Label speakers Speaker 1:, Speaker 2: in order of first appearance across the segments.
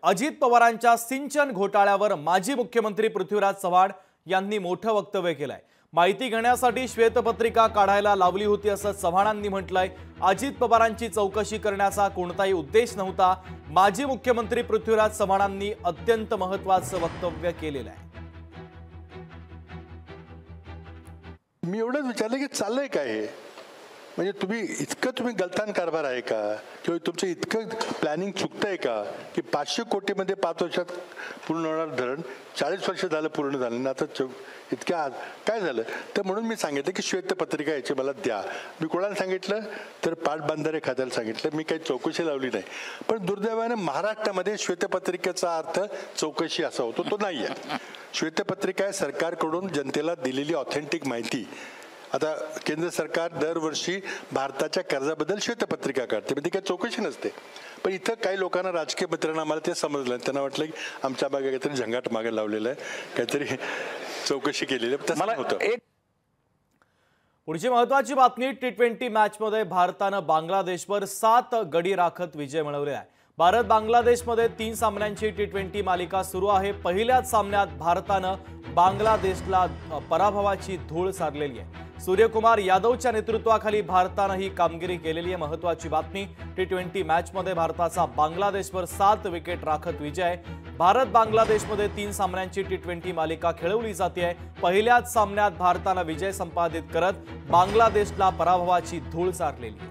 Speaker 1: अजित पवारांच्या सिंचन घोटाळ्यावर माजी मुख्यमंत्री पृथ्वीराज चव्हाण यांनी मोठं वक्तव्य केलंय। माहिती घेण्यासाठी श्वेतपत्रिका काढायला लावली होती असं चव्हाणांनी म्हटलंय। अजित पवारांची चौकशी करण्याचा कोणताही उद्देश नव्हता। माजी मुख्यमंत्री पृथ्वीराज चव्हाणांनी अत्यंत महत्त्वाचं वक्तव्य केलेलं आहे।
Speaker 2: मी एवढंच विचारलं की चाललंय काय हे, म्हणजे तुम्ही गलतान कारभार आहे का, किंवा तुमचं इतकं प्लॅनिंग चुकतंय का की 500 कोटीमध्ये 5 वर्षात पूर्ण होणार धरण 40 वर्ष झालं पूर्ण झालं ना, आता इतक्या काय झालं। तर म्हणून मी सांगितलं की श्वेतपत्रिका याची मला द्या। मी कोणाला सांगितलं तर पाटबंधारे खात्याला सांगितलं, मी काही चौकशी लावली नाही। पण दुर्दैवाने महाराष्ट्रामध्ये श्वेतपत्रिकेचा अर्थ चौकशी असा होतो, तो नाही आहे। श्वेतपत्रिका आहे सरकारकडून जनतेला दिलेली ऑथेंटिक माहिती। आता केंद्र सरकार दरवर्षी भारताच्या कर्जाबद्दल श्वेतपत्रिका काढते, म्हणजे काही चौकशी नसते। पण इथं काही लोकांना, राजकीय मित्रांना आम्हाला ते समजलं, त्यांना वाटलं की आमच्या मागे काहीतरी झंगाट मागे लावलेलं आहे, काहीतरी चौकशी केलेली आहे, तसं होतं।
Speaker 1: पुढची महत्त्वाची बातमी, T20 मॅच मध्ये भारतानं बांगलादेशवर 7 गडी राखत विजय मिळवला आहे। भारत बांगलादेशमध्ये 3 सामन्यांची T20 मालिका सुरू आहे। पहिल्याच सामन्यात भारतानं बांगलादेशला पराभवाची धूळ सारलेली आहे। सूर्यकुमार यादवच्या नेतृत्वाखाली भारतानं ही कामगिरी केलेली आहे। महत्त्वाची बातमी, T20 मॅच मध्ये भारताचा बांगलादेशवर 7 विकेट राखत विजय आहे। भारत बांगलादेशमध्ये 3 सामन्यांची T20 मालिका खेळवली जाते। पहिल्याच सामन्यात भारतानं विजय संपादित करत बांगलादेशला पराभवाची धूळ सारलेली आहे।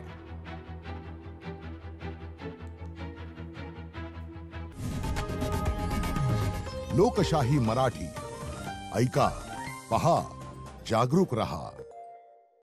Speaker 3: लोकशाही मराठी ऐका, पहा, जागरूक रहा।